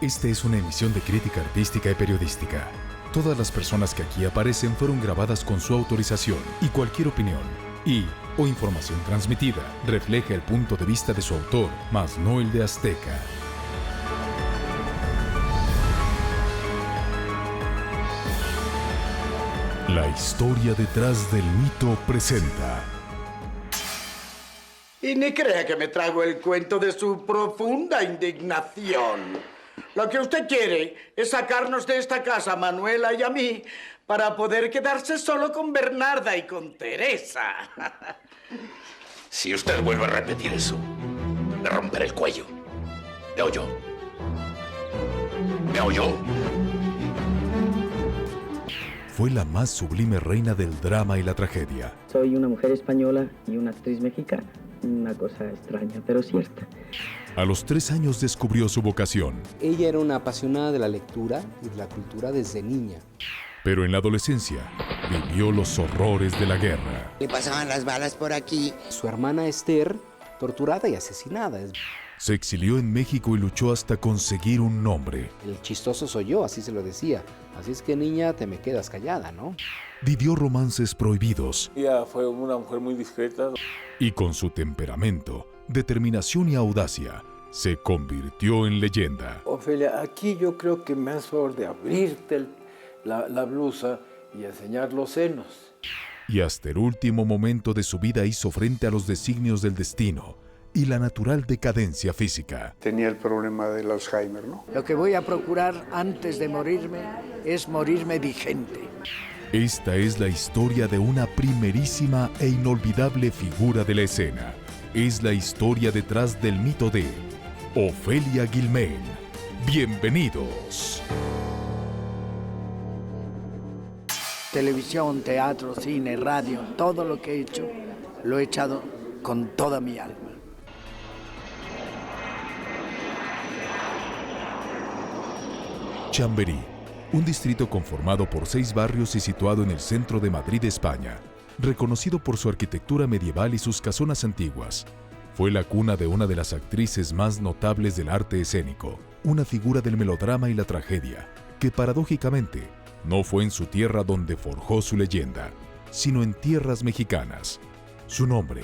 Esta es una emisión de crítica artística y periodística. Todas las personas que aquí aparecen fueron grabadas con su autorización y cualquier opinión o información transmitida refleja el punto de vista de su autor, mas no el de Azteca. La historia detrás del mito presenta. Y ni crea que me trago el cuento de su profunda indignación. Lo que usted quiere es sacarnos de esta casa, a Manuela y a mí, para poder quedarse solo con Bernarda y con Teresa. Si usted vuelve a repetir eso, le romperé el cuello. ¿Me oyó? ¿Me oyó? Fue la más sublime reina del drama y la tragedia. Soy una mujer española y una actriz mexicana. Una cosa extraña, pero cierta. A los 3 años descubrió su vocación. Ella era una apasionada de la lectura y de la cultura desde niña. Pero en la adolescencia vivió los horrores de la guerra. Le pasaban las balas por aquí. Su hermana Esther, torturada y asesinada. Se exilió en México y luchó hasta conseguir un nombre. El chistoso soy yo, así se lo decía. Así es que, niña, te me quedas callada, ¿no? Vivió romances prohibidos. Ella fue una mujer muy discreta. Y con su temperamento, determinación y audacia, se convirtió en leyenda. Ofelia, aquí yo creo que me hace favor de abrirte la blusa y enseñar los senos. Y hasta el último momento de su vida hizo frente a los designios del destino y la natural decadencia física. Tenía el problema del Alzheimer, ¿no? Lo que voy a procurar antes de morirme es morirme vigente. Esta es la historia de una primerísima e inolvidable figura de la escena. Es la historia detrás del mito de Ofelia Guilmain. Bienvenidos. Televisión, teatro, cine, radio, todo lo que he hecho, lo he echado con toda mi alma. Chamberí, un distrito conformado por 6 barrios y situado en el centro de Madrid, España, reconocido por su arquitectura medieval y sus casonas antiguas. Fue la cuna de una de las actrices más notables del arte escénico, una figura del melodrama y la tragedia, que paradójicamente no fue en su tierra donde forjó su leyenda, sino en tierras mexicanas. Su nombre,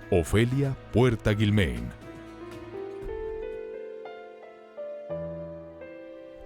Ofelia Puerta Guilmain.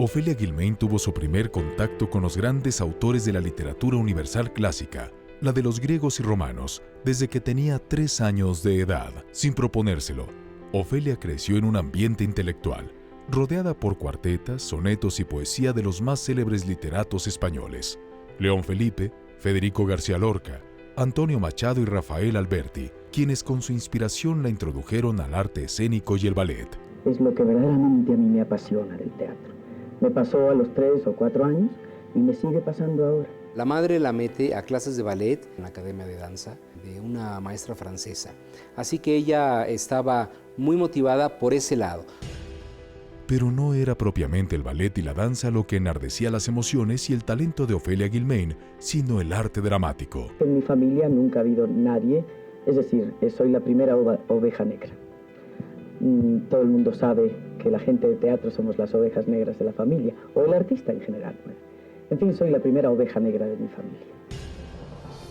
Ofelia Guilmain tuvo su primer contacto con los grandes autores de la literatura universal clásica, la de los griegos y romanos, desde que tenía 3 años de edad. Sin proponérselo, Ofelia creció en un ambiente intelectual, rodeada por cuartetas, sonetos y poesía de los más célebres literatos españoles: León Felipe, Federico García Lorca, Antonio Machado y Rafael Alberti, quienes con su inspiración la introdujeron al arte escénico y el ballet. Es lo que verdaderamente a mí me apasiona del teatro. Me pasó a los 3 o 4 años y me sigue pasando ahora. La madre la mete a clases de ballet en la academia de danza de una maestra francesa. Así que ella estaba muy motivada por ese lado. Pero no era propiamente el ballet y la danza lo que enardecía las emociones y el talento de Ofelia Guilmain, sino el arte dramático. En mi familia nunca ha habido nadie, es decir, soy la primera oveja negra. Todo el mundo sabe que la gente de teatro somos las ovejas negras de la familia, o el artista en general. En fin, soy la primera oveja negra de mi familia.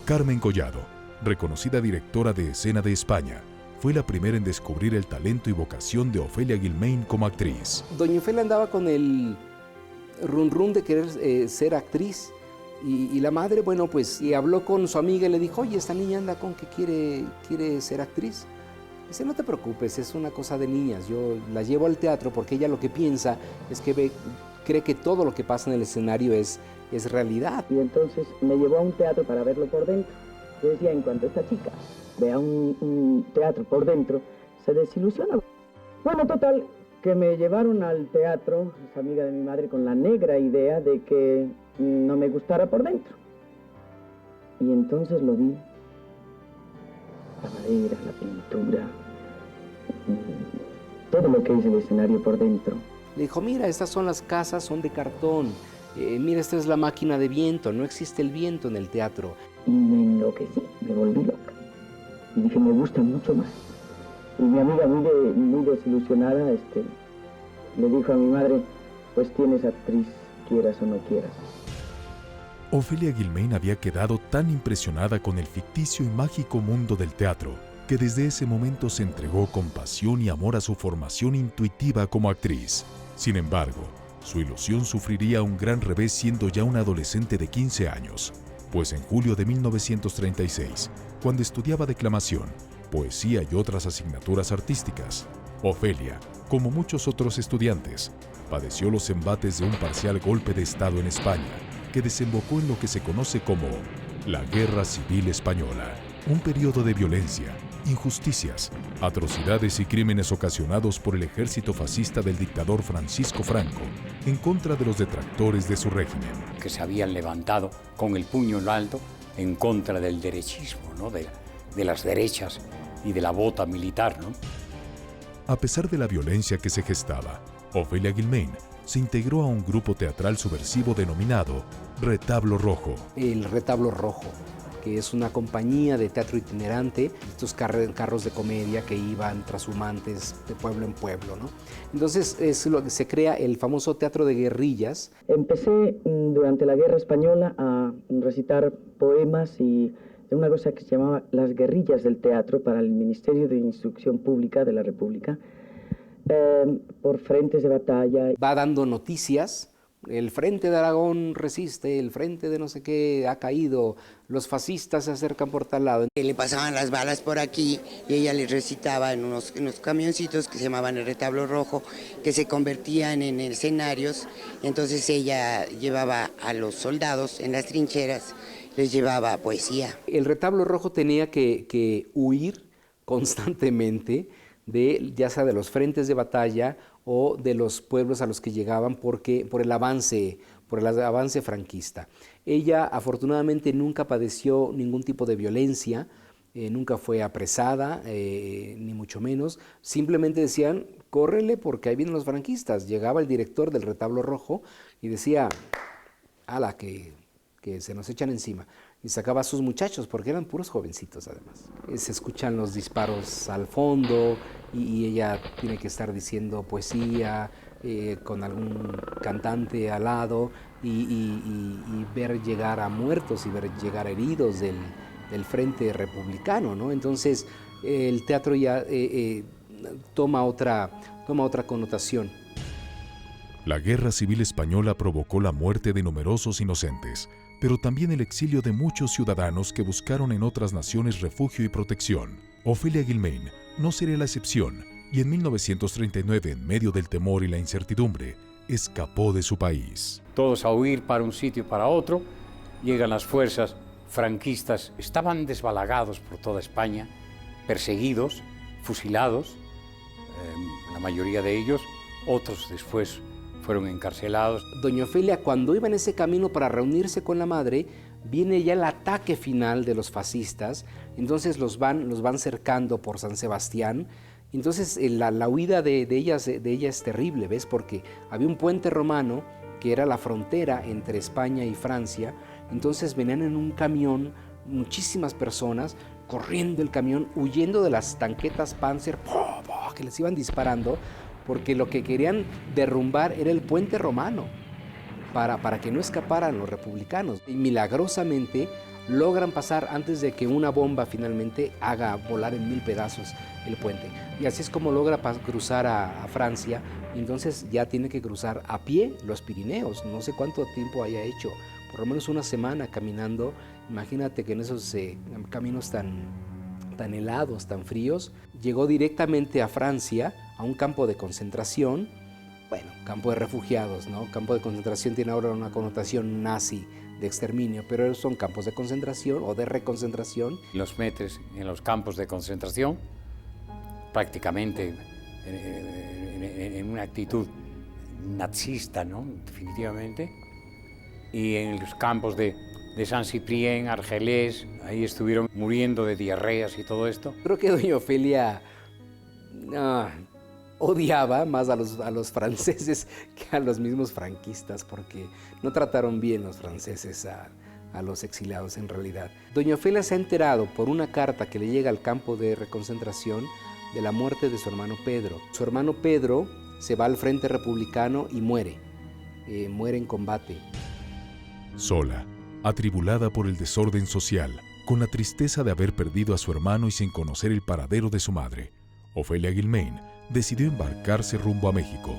Carmen Collado, reconocida directora de escena de España, fue la primera en descubrir el talento y vocación de Ofelia Guilmain como actriz. Doña Ofelia andaba con el run de querer ser actriz. Y la madre, bueno, pues y habló con su amiga y le dijo: oye, esta niña anda con que quiere ser actriz. Dice: no te preocupes, es una cosa de niñas, yo la llevo al teatro porque ella lo que piensa es que cree que todo lo que pasa en el escenario es realidad. Y entonces me llevó a un teatro para verlo por dentro. Yo decía, en cuanto esta chica vea un teatro por dentro, se desilusiona. Bueno, total, que me llevaron al teatro, esa amiga de mi madre, con la negra idea de que no me gustara por dentro. Y entonces lo vi. La madera, la pintura, todo lo que es el escenario por dentro. Le dijo: mira, estas son las casas, son de cartón. Mira, esta es la máquina de viento, no existe el viento en el teatro. Y me enloquecí, me volví loca. Y dije, me gusta mucho más. Y mi amiga, muy desilusionada, le dijo a mi madre: pues tienes actriz, quieras o no quieras. Ofelia Guilmain había quedado tan impresionada con el ficticio y mágico mundo del teatro que desde ese momento se entregó con pasión y amor a su formación intuitiva como actriz. Sin embargo, su ilusión sufriría un gran revés siendo ya una adolescente de 15 años, pues en julio de 1936, cuando estudiaba declamación, poesía y otras asignaturas artísticas, Ofelia, como muchos otros estudiantes, padeció los embates de un parcial golpe de Estado en España, que desembocó en lo que se conoce como la Guerra Civil Española, un periodo de violencia, injusticias, atrocidades y crímenes ocasionados por el ejército fascista del dictador Francisco Franco en contra de los detractores de su régimen. Que se habían levantado con el puño en alto en contra del derechismo, ¿no? de las derechas y de la bota militar, ¿no? A pesar de la violencia que se gestaba, Ofelia Guilmain se integró a un grupo teatral subversivo denominado Retablo Rojo. El Retablo Rojo, que es una compañía de teatro itinerante, estos carros de comedia que iban trashumantes de pueblo en pueblo, ¿no? Entonces es lo que se crea el famoso teatro de guerrillas. Empecé durante la Guerra Española a recitar poemas y una cosa que se llamaba las guerrillas del teatro para el Ministerio de Instrucción Pública de la República, por frentes de batalla. Va dando noticias. El frente de Aragón resiste, el frente de no sé qué ha caído, los fascistas se acercan por tal lado. Le pasaban las balas por aquí y ella les recitaba en unos camioncitos que se llamaban el Retablo Rojo, que se convertían en escenarios. Entonces ella llevaba a los soldados en las trincheras, les llevaba poesía. El Retablo Rojo tenía que huir constantemente ya sea de los frentes de batalla o de los pueblos a los que llegaban por el avance franquista. Ella afortunadamente nunca padeció ningún tipo de violencia, nunca fue apresada, ni mucho menos. Simplemente decían, córrele porque ahí vienen los franquistas. Llegaba el director del Retablo Rojo y decía, ala, que se nos echan encima. Y sacaba a sus muchachos, porque eran puros jovencitos además. Se escuchan los disparos al fondo y ella tiene que estar diciendo poesía con algún cantante al lado y ver llegar a muertos y ver llegar heridos del frente republicano, ¿no? Entonces el teatro ya toma otra connotación. La Guerra Civil Española provocó la muerte de numerosos inocentes, pero también el exilio de muchos ciudadanos que buscaron en otras naciones refugio y protección. Ofelia Guilmain no sería la excepción, y en 1939, en medio del temor y la incertidumbre, escapó de su país. Todos a huir para un sitio y para otro, llegan las fuerzas franquistas, estaban desbalagados por toda España, perseguidos, fusilados, la mayoría de ellos, otros después fueron encarcelados. Doña Ofelia, cuando iba en ese camino para reunirse con la madre, viene ya el ataque final de los fascistas, entonces los van cercando por San Sebastián. Entonces la huida de ella es terrible, ¿ves? Porque había un puente romano que era la frontera entre España y Francia, entonces venían en un camión muchísimas personas corriendo el camión, huyendo de las tanquetas Panzer que les iban disparando, porque lo que querían derrumbar era el puente romano para que no escaparan los republicanos. Y milagrosamente logran pasar antes de que una bomba finalmente haga volar en 1000 pedazos el puente. Y así es como logra cruzar a Francia. Entonces ya tiene que cruzar a pie los Pirineos. No sé cuánto tiempo haya hecho, por lo menos una semana caminando. Imagínate que en esos caminos tan helados, tan fríos, llegó directamente a Francia, a un campo de concentración, bueno, campo de refugiados, ¿no? Campo de concentración tiene ahora una connotación nazi de exterminio, pero son campos de concentración o de reconcentración. Los metes en los campos de concentración, prácticamente en una actitud nazista, ¿no? Definitivamente, y en los campos de Saint-Cyprien, Argelés, ahí estuvieron muriendo de diarreas y todo esto. Creo que doña Ofelia odiaba más a los franceses que a los mismos franquistas, porque no trataron bien los franceses a los exiliados en realidad. Doña Ofelia se ha enterado por una carta que le llega al campo de reconcentración de la muerte de su hermano Pedro. Su hermano Pedro se va al frente republicano y muere. muere en combate. Sola, atribulada por el desorden social, con la tristeza de haber perdido a su hermano y sin conocer el paradero de su madre, Ofelia Guilmain decidió embarcarse rumbo a México,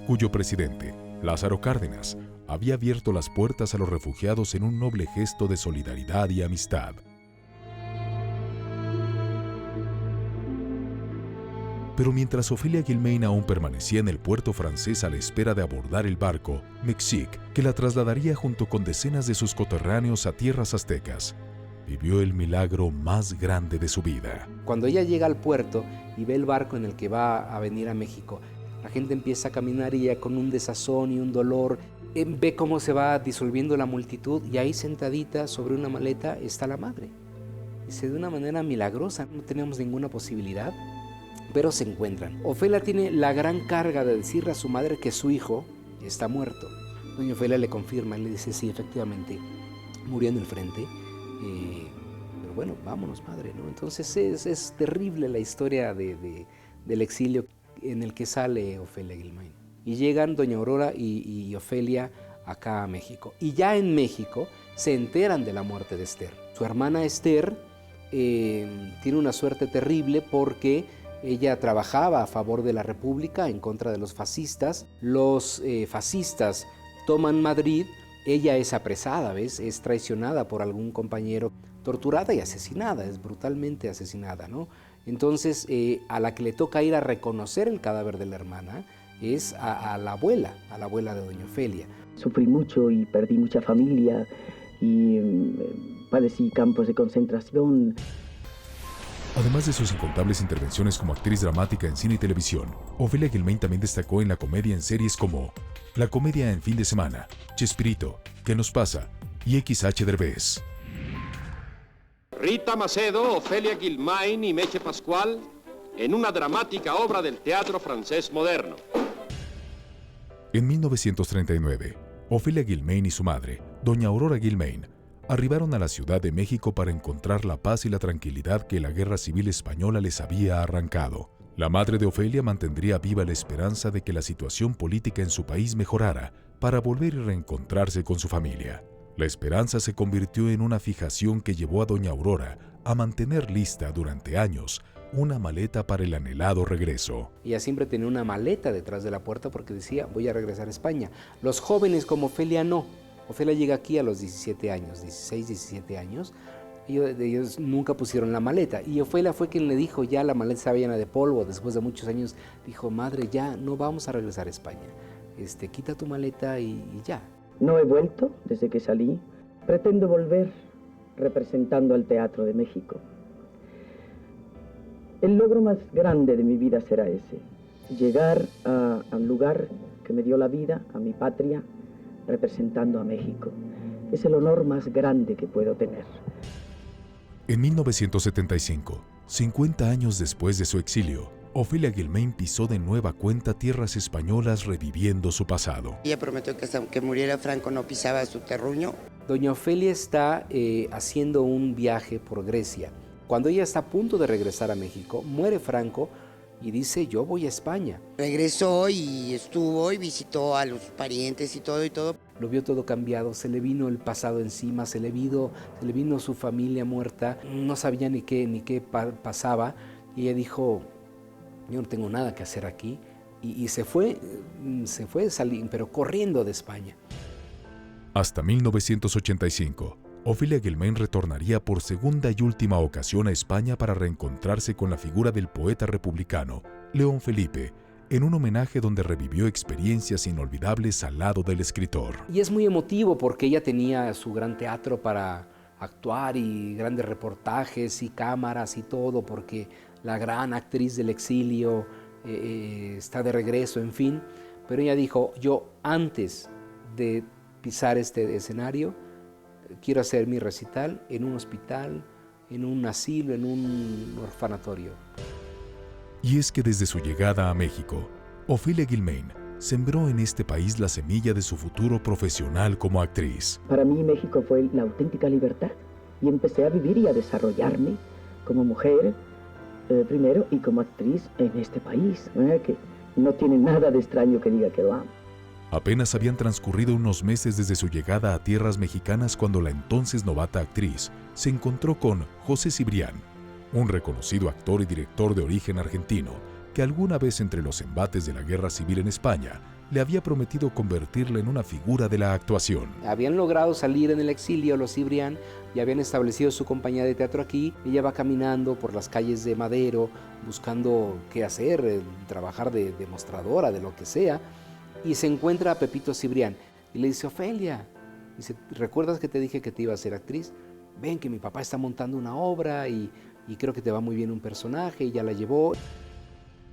cuyo presidente, Lázaro Cárdenas, había abierto las puertas a los refugiados en un noble gesto de solidaridad y amistad. Pero mientras Ofelia Guilmain aún permanecía en el puerto francés a la espera de abordar el barco Mexique, que la trasladaría junto con decenas de sus coterráneos a tierras aztecas, vivió el milagro más grande de su vida. Cuando ella llega al puerto y ve el barco en el que va a venir a México, la gente empieza a caminar y ella con un desazón y un dolor, ve cómo se va disolviendo la multitud y ahí sentadita sobre una maleta está la madre. Dice, de una manera milagrosa, no teníamos ninguna posibilidad, pero se encuentran. Ofelia tiene la gran carga de decirle a su madre que su hijo está muerto. Doña Ofelia le confirma y le dice, sí, efectivamente, murió en el frente. Pero bueno, vámonos, madre, ¿no? Entonces es terrible la historia del exilio en el que sale Ofelia Guilmain. Y llegan doña Aurora y Ofelia acá a México. Y ya en México se enteran de la muerte de Esther. Su hermana Esther tiene una suerte terrible porque ella trabajaba a favor de la República en contra de los fascistas. Los fascistas toman Madrid. Ella es apresada, ¿ves? Es traicionada por algún compañero, torturada y asesinada, es brutalmente asesinada, ¿no? Entonces, a la que le toca ir a reconocer el cadáver de la hermana es a la abuela de doña Ofelia. Sufrí mucho y perdí mucha familia y padecí campos de concentración. Además de sus incontables intervenciones como actriz dramática en cine y televisión, Ofelia Guilmain también destacó en la comedia en series como La Comedia en Fin de Semana, Chespirito, ¿Qué nos pasa? y XH Derbez. Rita Macedo, Ofelia Guilmain y Meche Pascual en una dramática obra del teatro francés moderno. En 1939, Ofelia Guilmain y su madre, doña Aurora Guilmain, arribaron a la Ciudad de México para encontrar la paz y la tranquilidad que la Guerra Civil Española les había arrancado. La madre de Ofelia mantendría viva la esperanza de que la situación política en su país mejorara para volver y reencontrarse con su familia. La esperanza se convirtió en una fijación que llevó a doña Aurora a mantener lista durante años una maleta para el anhelado regreso. Ella siempre tenía una maleta detrás de la puerta porque decía, voy a regresar a España. Los jóvenes como Ofelia no. Ofelia llega aquí a los 17 años, 16, 17 años. Ellos nunca pusieron la maleta. Y Ofelia fue quien le dijo, ya la maleta estaba llena de polvo. Después de muchos años dijo, madre, ya no vamos a regresar a España. Quita tu maleta y ya. No he vuelto desde que salí. Pretendo volver representando al Teatro de México. El logro más grande de mi vida será ese. Llegar al lugar que me dio la vida, a mi patria, representando a México. Es el honor más grande que puedo tener. En 1975, 50 años después de su exilio, Ofelia Guilmain pisó de nueva cuenta tierras españolas reviviendo su pasado. Ella prometió que hasta que muriera Franco no pisaba su terruño. Doña Ofelia está haciendo un viaje por Grecia. Cuando ella está a punto de regresar a México, muere Franco y dice, yo voy a España. Regresó y estuvo y visitó a los parientes y todo. Lo vio todo cambiado, se le vino el pasado encima, se le vino su familia muerta, no sabía ni qué pasaba. Y ella dijo, yo no tengo nada que hacer aquí. Y se fue pero corriendo de España. Hasta 1985, Ofelia Guilmain retornaría por segunda y última ocasión a España para reencontrarse con la figura del poeta republicano, León Felipe, en un homenaje donde revivió experiencias inolvidables al lado del escritor. Y es muy emotivo porque ella tenía su gran teatro para actuar y grandes reportajes y cámaras y todo, porque la gran actriz del exilio está de regreso, en fin. Pero ella dijo, yo antes de pisar este escenario, quiero hacer mi recital en un hospital, en un asilo, en un orfanatorio. Y es que desde su llegada a México, Ofelia Guilmain sembró en este país la semilla de su futuro profesional como actriz. Para mí México fue la auténtica libertad y empecé a vivir y a desarrollarme como mujer primero y como actriz en este país, que no tiene nada de extraño que diga que lo amo. Apenas habían transcurrido unos meses desde su llegada a tierras mexicanas cuando la entonces novata actriz se encontró con José Cibrián, un reconocido actor y director de origen argentino que alguna vez entre los embates de la Guerra Civil en España le había prometido convertirla en una figura de la actuación. Habían logrado salir en el exilio los Cibrián y habían establecido su compañía de teatro aquí. Ella va caminando por las calles de Madero buscando qué hacer, trabajar de demostradora, de lo que sea, y se encuentra a Pepito Cibrián y le dice: Ofelia, dice, ¿recuerdas que te dije que te iba a ser actriz? Ven que mi papá está montando una obra y creo que te va muy bien un personaje, y ya la llevó.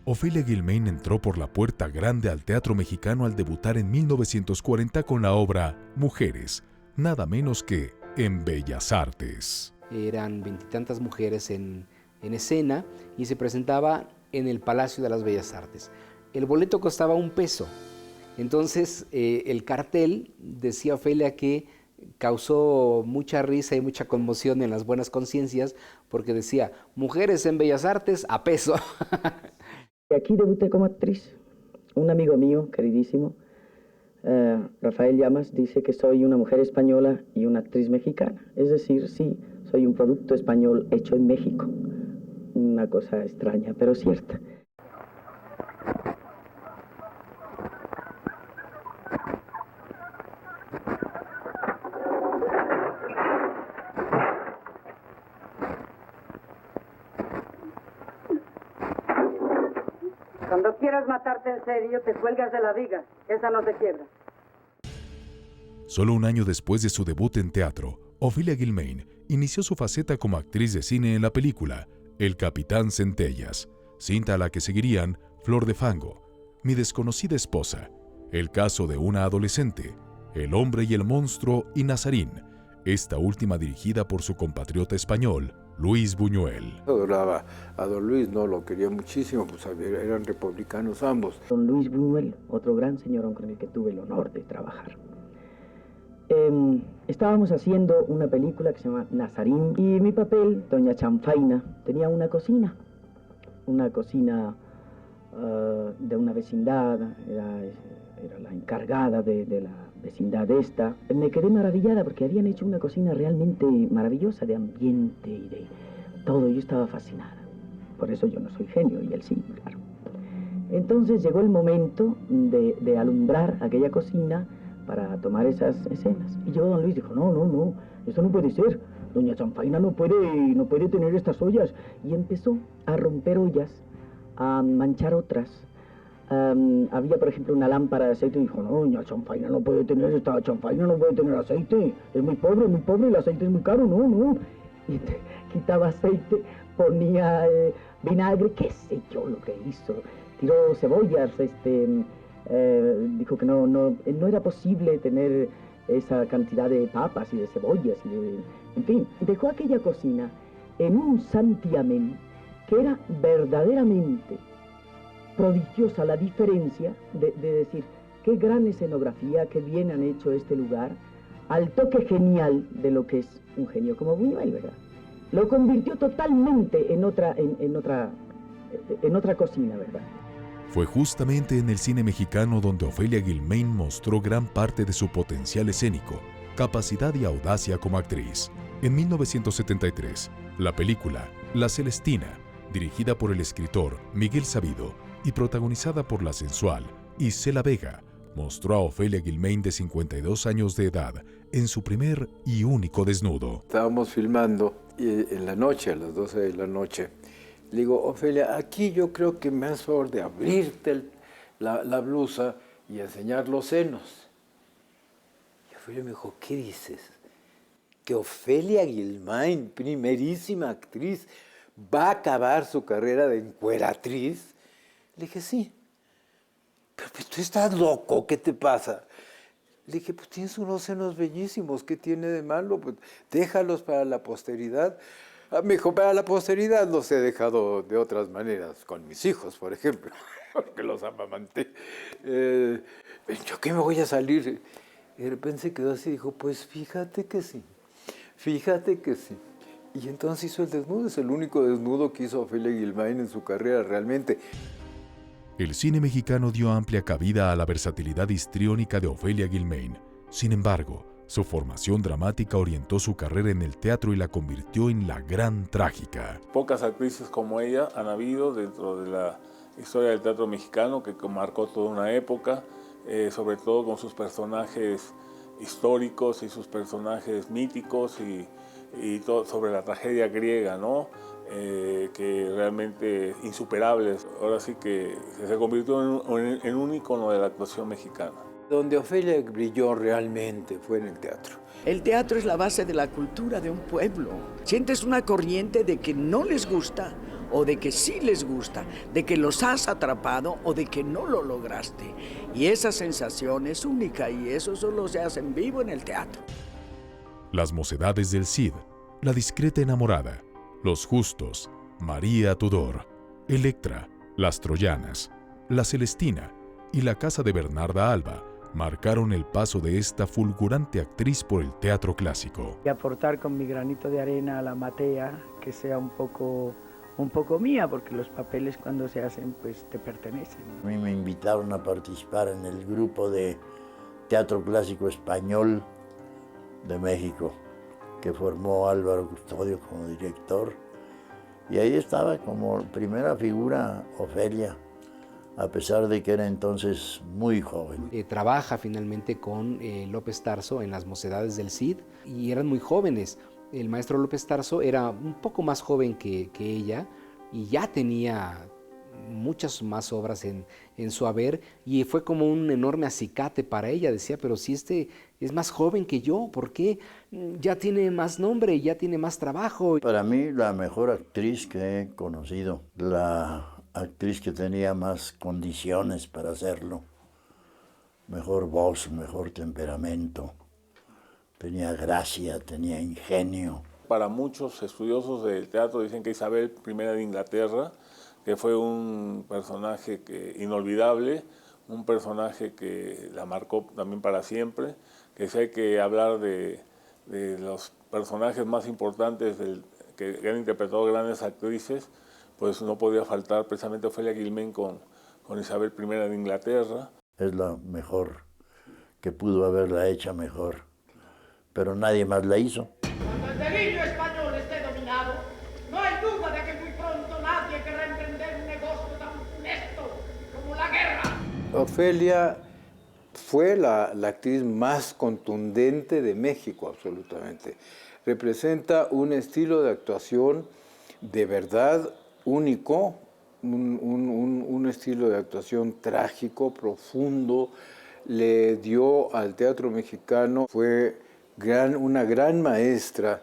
Ofelia Guilmain entró por la puerta grande al teatro mexicano al debutar en 1940 con la obra Mujeres, nada menos que en Bellas Artes. Eran 20 y tantas mujeres en escena y se presentaba en el Palacio de las Bellas Artes. El boleto costaba $1. Entonces el cartel decía Ofelia que causó mucha risa y mucha conmoción en las buenas conciencias porque decía: mujeres en Bellas Artes a peso. Aquí debuté como actriz. Un amigo mío, queridísimo, Rafael Llamas, dice que soy una mujer española y una actriz mexicana. Es decir, sí, soy un producto español hecho en México. Una cosa extraña, pero cierta. Cuando quieras matarte en serio, te cuelgas de la viga. Esa no se quiebra. Solo un año después de su debut en teatro, Ofelia Guilmain inició su faceta como actriz de cine en la película El Capitán Centellas, cinta a la que seguirían Flor de Fango, Mi desconocida esposa, El caso de una adolescente, El hombre y el monstruo y Nazarín, esta última dirigida por su compatriota español, Luis Buñuel. Adoraba a don Luis, no, lo quería muchísimo, pues eran republicanos ambos. Don Luis Buñuel, otro gran señorón con el que tuve el honor de trabajar. Estábamos haciendo una película que se llama Nazarín y mi papel, doña Chanfaina, tenía una cocina de una vecindad, era la encargada de la vecindad esta. Me quedé maravillada porque habían hecho una cocina realmente maravillosa de ambiente y de todo. Yo estaba fascinada. Por eso yo no soy genio y él sí, claro. Entonces llegó el momento de alumbrar aquella cocina para tomar esas escenas. Y llegó don Luis y dijo: no, eso no puede ser. Doña Chanfaina no puede tener estas ollas. Y empezó a romper ollas, a manchar otras. Había, por ejemplo, una lámpara de aceite y dijo: no, doña Chanfaina no puede tener aceite, es muy pobre, el aceite es muy caro, no. Y quitaba aceite, ponía vinagre, qué sé yo lo que hizo. Tiró cebollas, dijo que no era posible tener esa cantidad de papas y de cebollas, en fin. Dejó aquella cocina en un santiamén que era verdaderamente prodigiosa la diferencia de decir: qué gran escenografía, qué bien han hecho este lugar, al toque genial de lo que es un genio como Buñuel, ¿verdad? Lo convirtió totalmente en otra cocina, ¿verdad? Fue justamente en el cine mexicano donde Ofelia Guilmain mostró gran parte de su potencial escénico, capacidad y audacia como actriz. En 1973, la película La Celestina, dirigida por el escritor Miguel Sabido y protagonizada por la sensual Isela Vega, mostró a Ofelia Guilmain de 52 años de edad en su primer y único desnudo. Estábamos filmando y en la noche, a las 12 de la noche, le digo: Ofelia, aquí yo creo que me haces favor de abrirte la blusa y enseñar los senos. Y Ofelia me dijo: ¿qué dices? ¿Que Ofelia Guilmain, primerísima actriz, va a acabar su carrera de encueratriz? Le dije: sí. Pero pues, tú estás loco, ¿qué te pasa? Le dije: pues tienes unos senos bellísimos, ¿qué tiene de malo? Pues déjalos para la posteridad. Me dijo: para la posteridad los he dejado de otras maneras, con mis hijos, por ejemplo, porque los amamanté. ¿Yo qué me voy a salir? Y de repente se quedó así y dijo: pues fíjate que sí. Y entonces hizo el desnudo, es el único desnudo que hizo Ofelia Guilmain en su carrera realmente. El cine mexicano dio amplia cabida a la versatilidad histriónica de Ofelia Guilmain. Sin embargo, su formación dramática orientó su carrera en el teatro y la convirtió en la gran trágica. Pocas actrices como ella han habido dentro de la historia del teatro mexicano, que marcó toda una época, sobre todo con sus personajes históricos y sus personajes míticos y todo sobre la tragedia griega, ¿no? Que realmente insuperables. Ahora sí que se convirtió en un ícono de la actuación mexicana. Donde Ofelia brilló realmente fue en el teatro. El teatro es la base de la cultura de un pueblo. Sientes una corriente de que no les gusta o de que sí les gusta, de que los has atrapado o de que no lo lograste. Y esa sensación es única y eso solo se hace en vivo en el teatro. Las mocedades del Cid, La discreta enamorada, Los justos, María Tudor, Electra, Las troyanas, La Celestina y La casa de Bernarda Alba marcaron el paso de esta fulgurante actriz por el teatro clásico. Y aportar con mi granito de arena a la matea, que sea un poco mía, porque los papeles cuando se hacen pues te pertenecen. A mí me invitaron a participar en el grupo de teatro clásico español de México, que formó Álvaro Custodio como director, y ahí estaba como primera figura Ofelia, a pesar de que era entonces muy joven. Trabaja finalmente con López Tarso en Las mocedades del Cid y eran muy jóvenes. El maestro López Tarso era un poco más joven que ella y ya tenía muchas más obras en su haber y fue como un enorme acicate para ella. Decía, pero si este es más joven que yo, ¿por qué? Ya tiene más nombre, ya tiene más trabajo. Para mí la mejor actriz que he conocido, la actriz que tenía más condiciones para hacerlo, mejor voz, mejor temperamento, tenía gracia, tenía ingenio. Para muchos estudiosos del teatro dicen que Isabel I de Inglaterra, que fue un personaje inolvidable, un personaje que la marcó también para siempre, que si hay que hablar de los personajes más importantes que han interpretado grandes actrices, pues no podía faltar precisamente Ofelia Guilmain con Isabel I de Inglaterra. Es la mejor, que pudo haberla hecha mejor, pero nadie más la hizo. Cuando el delirio español esté dominado, no hay duda de que muy pronto nadie querrá emprender un negocio tan funesto como la guerra. Ofelia fue la actriz más contundente de México, absolutamente. Representa un estilo de actuación de verdad único, un estilo de actuación trágico, profundo. Le dio al teatro mexicano, fue una gran maestra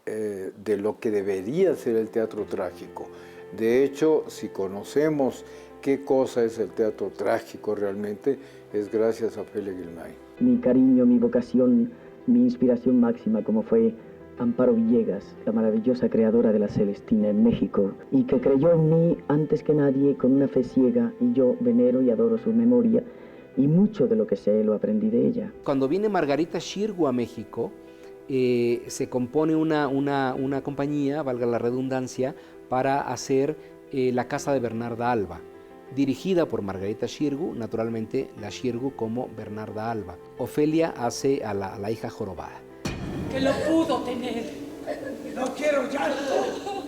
de lo que debería ser el teatro trágico. De hecho, si conocemos qué cosa es el teatro trágico realmente, es gracias a Ofelia Guilmain. Mi cariño, mi vocación, mi inspiración máxima, como fue Amparo Villegas, la maravillosa creadora de La Celestina en México, y que creyó en mí antes que nadie con una fe ciega, y yo venero y adoro su memoria, y mucho de lo que sé lo aprendí de ella. Cuando viene Margarita Xirgu a México, se compone una compañía, valga la redundancia, para hacer La casa de Bernarda Alba, dirigida por Margarita Xirgu, naturalmente la Xirgu como Bernarda Alba. Ofelia hace a la hija jorobada. Que lo pudo tener. No quiero llanto.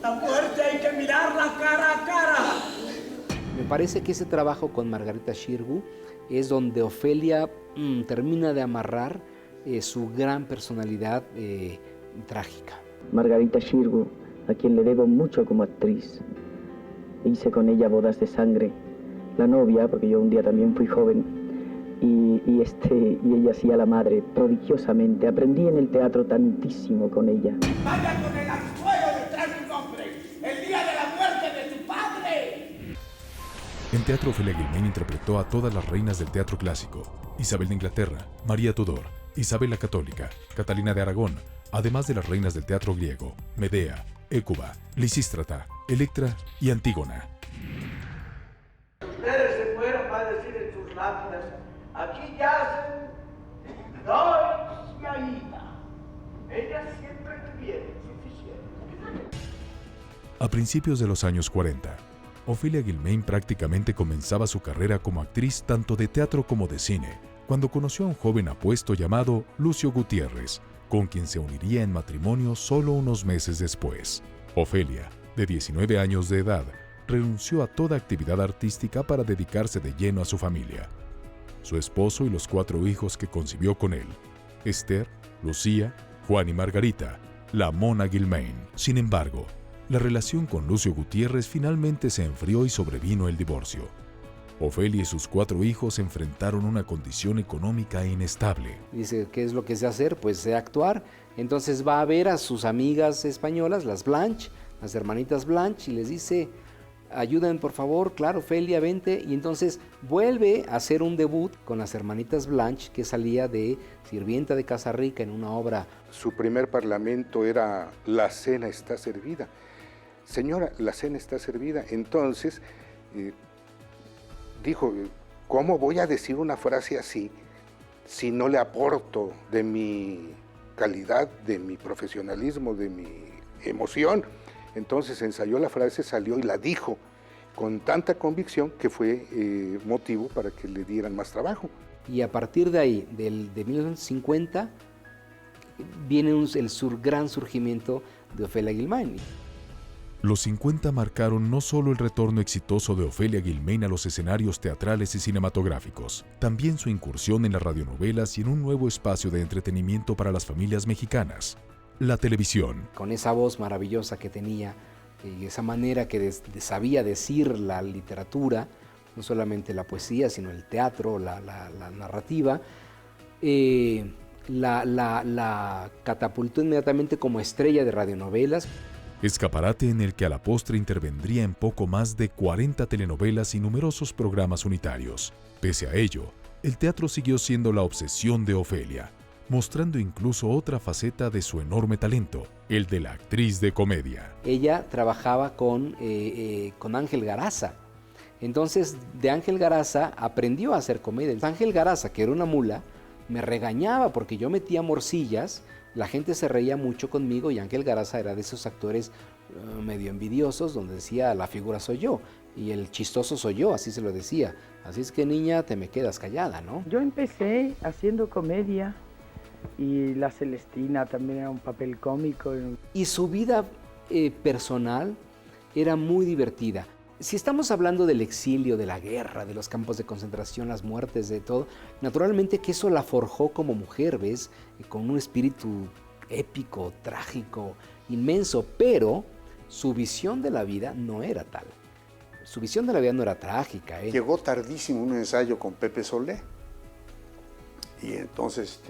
La muerte hay que mirarla cara a cara. Me parece que ese trabajo con Margarita Xirgu es donde Ofelia termina de amarrar su gran personalidad trágica. Margarita Xirgu, a quien le debo mucho como actriz. Hice con ella Bodas de sangre, la novia, porque yo un día también fui joven, y ella hacía la madre prodigiosamente. Aprendí en el teatro tantísimo con ella. Vaya con el anzuelo detrás de un hombre, el día de la muerte de tu padre. En teatro, Ofelia Guilmain interpretó a todas las reinas del teatro clásico: Isabel de Inglaterra, María Tudor, Isabel la Católica, Catalina de Aragón, además de las reinas del teatro griego, Medea, Hécuba, Lisístrata, Electra y Antígona. Ustedes se fueron a decir en sus lápidas: aquí yacen Doris y Aída. Ellas siempre tuvieron suficiente. A principios de los años 40, Ofelia Guilmain prácticamente comenzaba su carrera como actriz tanto de teatro como de cine, cuando conoció a un joven apuesto llamado Lucio Gutiérrez, con quien se uniría en matrimonio solo unos meses después. Ofelia, de 19 años de edad, renunció a toda actividad artística para dedicarse de lleno a su familia. Su esposo y los 4 hijos que concibió con él, Esther, Lucía, Juan y Margarita, la Mona Guilmain. Sin embargo, la relación con Lucio Gutiérrez finalmente se enfrió y sobrevino el divorcio. Ofelia y sus 4 hijos enfrentaron una condición económica inestable. Dice, ¿qué es lo que sé hacer? Pues sé actuar. Entonces va a ver a sus amigas españolas, las Blanche, las hermanitas Blanche, y les dice, ayuden por favor, claro, Ofelia, vente. Y entonces vuelve a hacer un debut con las hermanitas Blanche, que salía de sirvienta de Casa Rica en una obra. Su primer parlamento era "La cena está servida". Señora, la cena está servida. Entonces dijo, ¿cómo voy a decir una frase así si no le aporto de mi calidad, de mi profesionalismo, de mi emoción? Entonces ensayó la frase, salió y la dijo con tanta convicción que fue motivo para que le dieran más trabajo. Y a partir de ahí, de 1950, viene el gran surgimiento de Ofelia Guilmain. Los 50 marcaron no solo el retorno exitoso de Ofelia Guilmain a los escenarios teatrales y cinematográficos, también su incursión en las radionovelas y en un nuevo espacio de entretenimiento para las familias mexicanas, la televisión. Con esa voz maravillosa que tenía y esa manera que sabía decir la literatura, no solamente la poesía, sino el teatro, la narrativa, la catapultó inmediatamente como estrella de radionovelas. Escaparate en el que a la postre intervendría en poco más de 40 telenovelas y numerosos programas unitarios. Pese a ello, el teatro siguió siendo la obsesión de Ofelia, mostrando incluso otra faceta de su enorme talento, el de la actriz de comedia. Ella trabajaba con Ángel Garaza. Entonces, de Ángel Garaza aprendió a hacer comedia. Ángel Garaza, que era una mula, me regañaba porque yo metía morcillas. La gente se reía mucho conmigo y Ángel Garaza era de esos actores medio envidiosos donde decía, la figura soy yo y el chistoso soy yo, así se lo decía. Así es que, niña, te me quedas callada, ¿no? Yo empecé haciendo comedia y La Celestina también era un papel cómico. Y su vida personal era muy divertida. Si estamos hablando del exilio, de la guerra, de los campos de concentración, las muertes, de todo, naturalmente que eso la forjó como mujer, ¿ves? Con un espíritu épico, trágico, inmenso, pero su visión de la vida no era tal. Su visión de la vida no era trágica. Llegó tardísimo un ensayo con Pepe Solé y entonces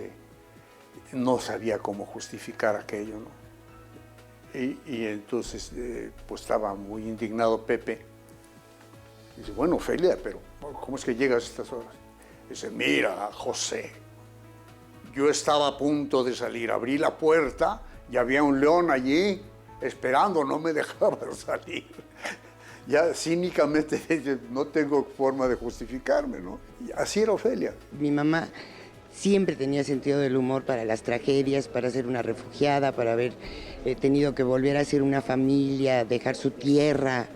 no sabía cómo justificar aquello, ¿no? Y entonces pues estaba muy indignado Pepe. Dice, bueno, Ofelia, pero ¿cómo es que llegas a estas horas? Dice, mira, José, yo estaba a punto de salir, abrí la puerta y había un león allí esperando, no me dejaba salir. Ya cínicamente no tengo forma de justificarme, ¿no? Y así era Ofelia. Mi mamá siempre tenía sentido del humor para las tragedias, para ser una refugiada, para haber tenido que volver a ser una familia, dejar su tierra,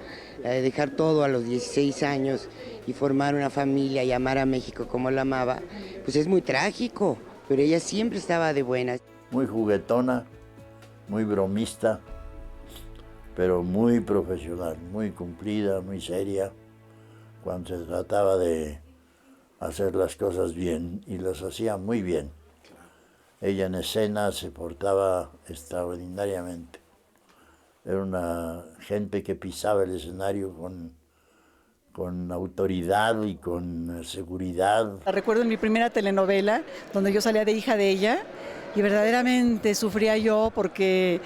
dejar todo a los 16 años y formar una familia y amar a México como la amaba, pues es muy trágico, pero ella siempre estaba de buenas. Muy juguetona, muy bromista, pero muy profesional, muy cumplida, muy seria, cuando se trataba de hacer las cosas bien, y las hacía muy bien. Ella en escena se portaba extraordinariamente. Era una gente que pisaba el escenario con autoridad y con seguridad. Recuerdo en mi primera telenovela, donde yo salía de hija de ella, y verdaderamente sufría yo porque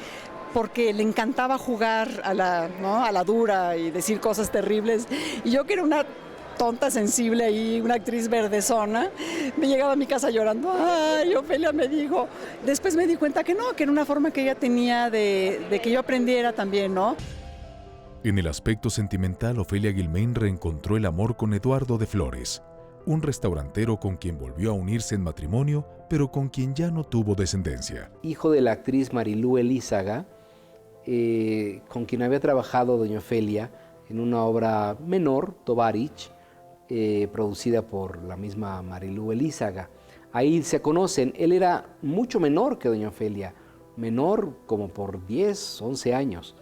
le encantaba jugar a la dura y decir cosas terribles. Y yo, que era una tonta sensible y una actriz verdezona, me llegaba a mi casa llorando. Ay, Ofelia me dijo. Después me di cuenta que no, que era una forma que ella tenía de que yo aprendiera también, ¿no? En el aspecto sentimental, Ofelia Guilmain reencontró el amor con Eduardo de Flores, un restaurantero con quien volvió a unirse en matrimonio, pero con quien ya no tuvo descendencia. Hijo de la actriz Marilú Elízaga, con quien había trabajado doña Ofelia en una obra menor, Tovarich, producida por la misma Marilú Elízaga. Ahí se conocen. Él era mucho menor que doña Ofelia, menor como por 10, 11 años,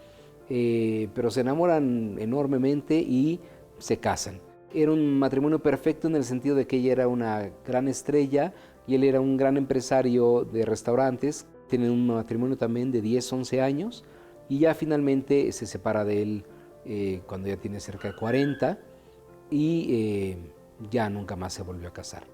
pero se enamoran enormemente y se casan. Era un matrimonio perfecto en el sentido de que ella era una gran estrella y él era un gran empresario de restaurantes. Tienen un matrimonio también de 10, 11 años y ya finalmente se separa de él cuando ya tiene cerca de 40 y ya nunca más se volvió a casar.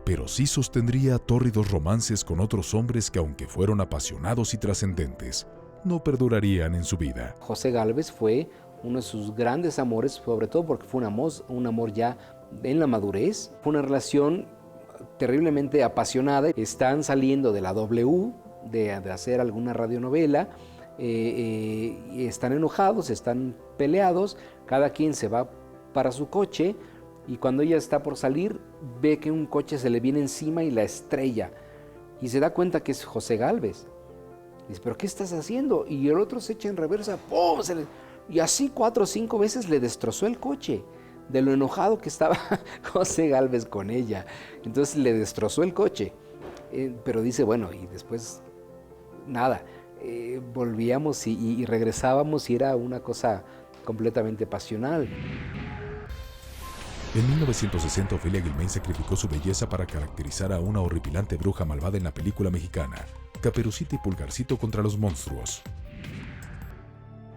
Pero sí sostendría tórridos romances con otros hombres que, aunque fueron apasionados y trascendentes, no perdurarían en su vida. José Gálvez fue uno de sus grandes amores, sobre todo porque fue un amor ya en la madurez. Fue una relación terriblemente apasionada. Están saliendo de la W, de hacer alguna radionovela, y están enojados, están peleados, cada quien se va para su coche y cuando ella está por salir ve que un coche se le viene encima y la estrella y se da cuenta que es José Gálvez. Dice, ¿pero qué estás haciendo? Y el otro se echa en reversa, ¡pum! Y así 4 o 5 veces le destrozó el coche de lo enojado que estaba José Gálvez con ella. Entonces le destrozó el coche. Pero dice, bueno, y después nada, volvíamos y regresábamos y era una cosa completamente pasional. En 1960, Ofelia Guilmain sacrificó su belleza para caracterizar a una horripilante bruja malvada en la película mexicana Caperucita y Pulgarcito contra los monstruos.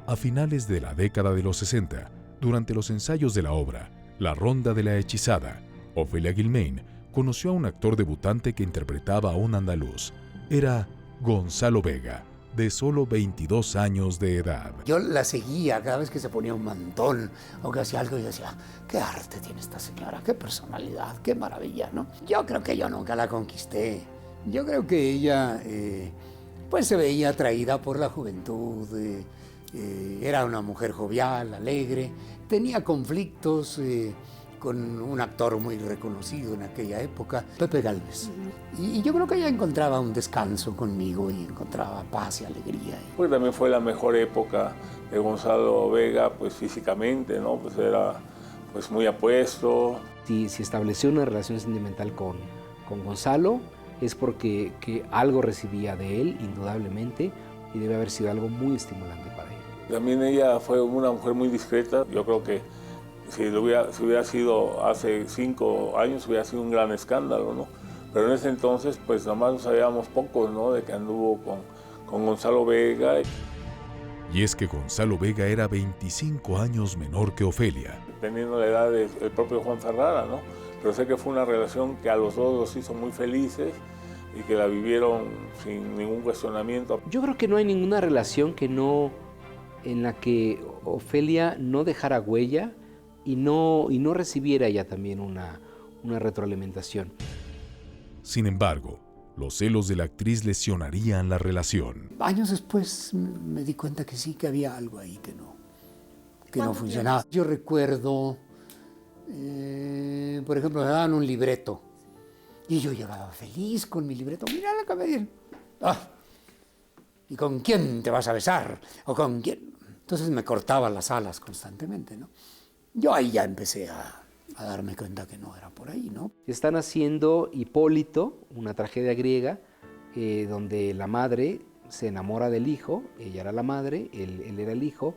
A finales de la década de los 60, durante los ensayos de la obra La Ronda de la Hechizada, Ofelia Guilmain conoció a un actor debutante que interpretaba a un andaluz. Era Gonzalo Vega, de solo 22 años de edad. Yo la seguía cada vez que se ponía un mantón o que hacía algo y decía, qué arte tiene esta señora, qué personalidad, qué maravilla, ¿no? Yo creo que yo nunca la conquisté. Yo creo que ella pues se veía atraída por la juventud, era una mujer jovial, alegre, tenía conflictos con un actor muy reconocido en aquella época, Pepe Gálvez. Y yo creo que ella encontraba un descanso conmigo y encontraba paz y alegría. Pues también fue la mejor época de Gonzalo Vega, pues físicamente, ¿no? Pues era pues muy apuesto. Si estableció una relación sentimental con Gonzalo, es porque que algo recibía de él, indudablemente, y debe haber sido algo muy estimulante para él. También ella fue una mujer muy discreta. Yo creo que si hubiera sido hace 5 años, hubiera sido un gran escándalo, ¿no? Pero en ese entonces, pues nomás sabíamos pocos, ¿no? De que anduvo con Gonzalo Vega. Y es que Gonzalo Vega era 25 años menor que Ofelia. Teniendo la edad del propio Juan Ferrara, ¿no? Pero sé que fue una relación que a los dos los hizo muy felices y que la vivieron sin ningún cuestionamiento. Yo creo que no hay ninguna relación en la que Ofelia no dejara huella y no recibiera ella también una retroalimentación. Sin embargo, los celos de la actriz lesionarían la relación. Años después me di cuenta que sí, que había algo ahí que no funcionaba. Yo recuerdo, por ejemplo, me daban un libreto y yo llegaba feliz con mi libreto. Mira la cabeza. ¿Y con quién te vas a besar? ¿O con quién? Entonces me cortaba las alas constantemente, ¿no? Yo ahí ya empecé a darme cuenta que no era por ahí, ¿no? Están haciendo Hipólito, una tragedia griega, donde la madre se enamora del hijo, ella era la madre, él era el hijo,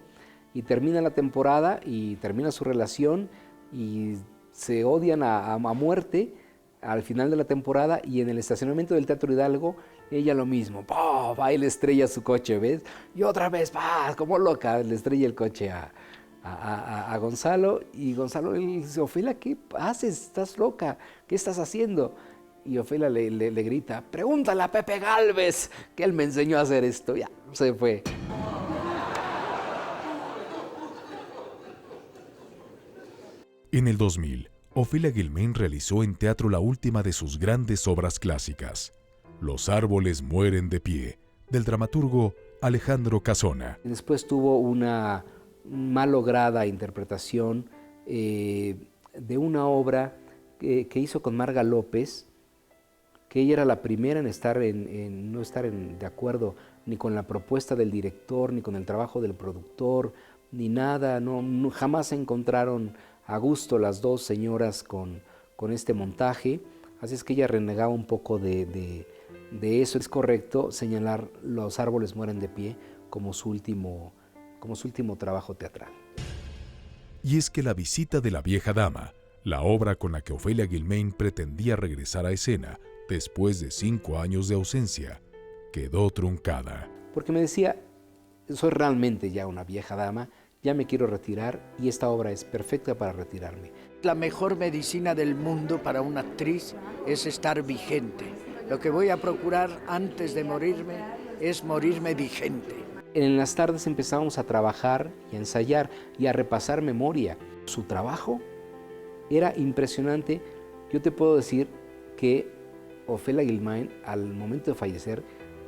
y termina la temporada y termina su relación y se odian a muerte al final de la temporada, y en el estacionamiento del Teatro Hidalgo ella lo mismo, va y le estrella su coche, ¿ves? Y otra vez, como loca, le estrella el coche a Gonzalo, y Gonzalo le dice, Ofelia, ¿qué haces? ¿Estás loca? ¿Qué estás haciendo? Y Ofelia le grita, pregúntale a Pepe Gálvez, que él me enseñó a hacer esto. Ya, se fue. En el 2000, Ofelia Guilmain realizó en teatro la última de sus grandes obras clásicas, Los árboles mueren de pie, del dramaturgo Alejandro Casona. Después tuvo una mal lograda interpretación de una obra que hizo con Marga López, que ella era la primera en no estar de acuerdo ni con la propuesta del director, ni con el trabajo del productor, ni nada, jamás se encontraron a gusto las dos señoras con este montaje, así es que ella renegaba un poco de eso. Es correcto señalar Los árboles mueren de pie como su último trabajo teatral. Y es que La visita de la vieja dama, la obra con la que Ofelia Guilmain pretendía regresar a escena después de 5 años de ausencia, quedó truncada. Porque me decía, soy realmente ya una vieja dama, ya me quiero retirar y esta obra es perfecta para retirarme. La mejor medicina del mundo para una actriz es estar vigente. Lo que voy a procurar antes de morirme es morirme vigente. En las tardes empezábamos a trabajar y a ensayar y a repasar memoria. Su trabajo era impresionante. Yo te puedo decir que Ofelia Guilmain, al momento de fallecer,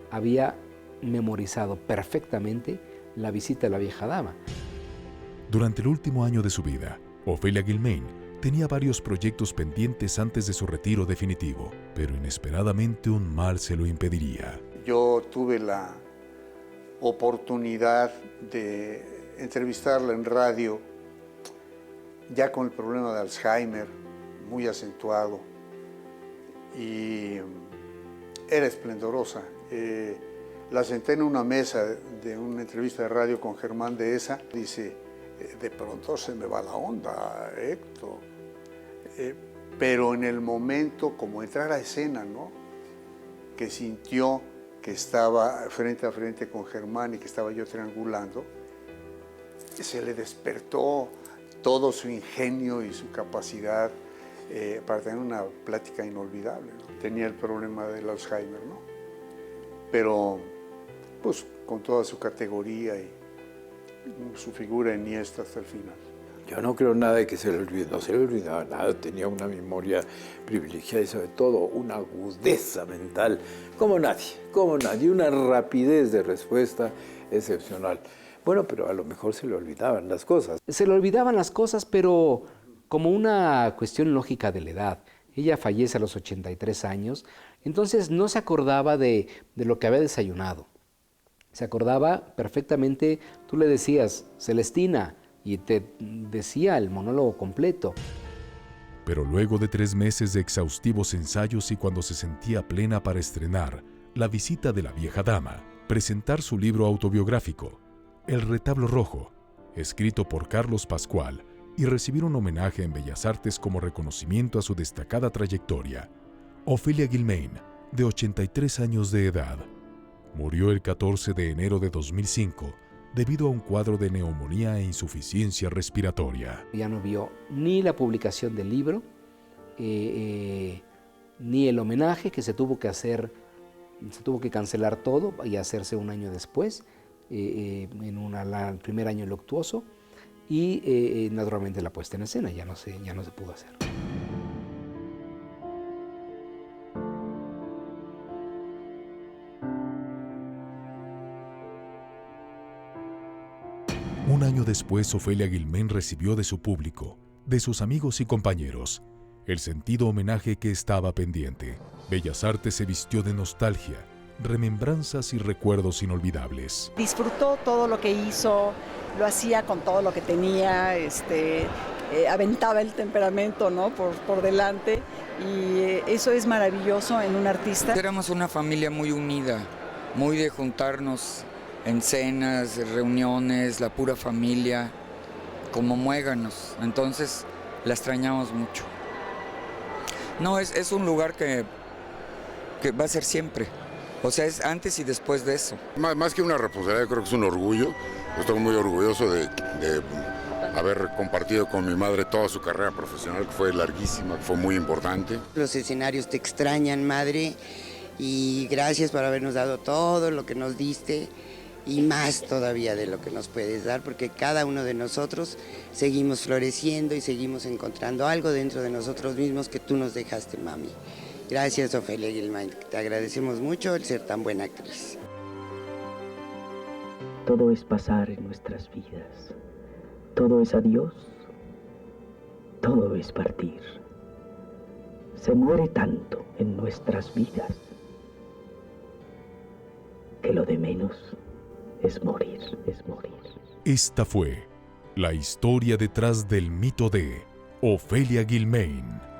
había memorizado perfectamente La visita de la vieja dama. Durante el último año de su vida, Ofelia Guilmain tenía varios proyectos pendientes antes de su retiro definitivo, pero inesperadamente un mal se lo impediría. Yo tuve la oportunidad de entrevistarla en radio, ya con el problema de Alzheimer muy acentuado, y era esplendorosa. La senté en una mesa de una entrevista de radio con Germán Dehesa. Dice, de pronto se me va la onda, Héctor. Pero en el momento, como entrar a escena, ¿no?, que sintió que estaba frente a frente con Germán y que estaba yo triangulando, se le despertó todo su ingenio y su capacidad para tener una plática inolvidable, ¿no? Tenía el problema del Alzheimer, ¿no? Pero, pues, con toda su categoría y su figura enhiesta hasta el final. Yo no creo nada de que se le olvide, no se le olvidaba nada, tenía una memoria privilegiada y sobre todo una agudeza mental como nadie, una rapidez de respuesta excepcional. Bueno, pero a lo mejor se le olvidaban las cosas. Se le olvidaban las cosas, pero como una cuestión lógica de la edad. Ella fallece a los 83 años, entonces no se acordaba de lo que había desayunado. Se acordaba perfectamente, tú le decías, Celestina, y te decía el monólogo completo. Pero luego de 3 meses de exhaustivos ensayos y cuando se sentía plena para estrenar La visita de la vieja dama, presentar su libro autobiográfico, El retablo rojo, escrito por Carlos Pascual, y recibir un homenaje en Bellas Artes como reconocimiento a su destacada trayectoria, Ofelia Guilmain, de 83 años de edad, murió el 14 de enero de 2005 debido a un cuadro de neumonía e insuficiencia respiratoria. Ya no vio ni la publicación del libro, ni el homenaje que se tuvo que hacer, se tuvo que cancelar todo y hacerse un año después, en el primer año luctuoso, y naturalmente la puesta en escena ya no se pudo hacer. Un año después, Ofelia Guilmain recibió de su público, de sus amigos y compañeros, el sentido homenaje que estaba pendiente. Bellas Artes se vistió de nostalgia, remembranzas y recuerdos inolvidables. Disfrutó todo lo que hizo, lo hacía con todo lo que tenía, aventaba el temperamento, ¿no?, por delante, y eso es maravilloso en un artista. Éramos una familia muy unida, muy de juntarnos en cenas, reuniones, la pura familia, como muéganos. Entonces la extrañamos mucho. No, es un lugar que va a ser siempre. O sea, es antes y después de eso. Más que una responsabilidad, creo que es un orgullo. Estoy muy orgulloso de haber compartido con mi madre toda su carrera profesional, que fue larguísima, que fue muy importante. Los escenarios te extrañan, madre, y gracias por habernos dado todo lo que nos diste y más todavía de lo que nos puedes dar, porque cada uno de nosotros seguimos floreciendo y seguimos encontrando algo dentro de nosotros mismos que tú nos dejaste, mami. Gracias, Ofelia Guilmain, te agradecemos mucho el ser tan buena actriz. Todo es pasar en nuestras vidas, todo es adiós, todo es partir. Se muere tanto en nuestras vidas que lo de menos es morir, es morir. Esta fue La historia detrás del mito de Ofelia Guilmain.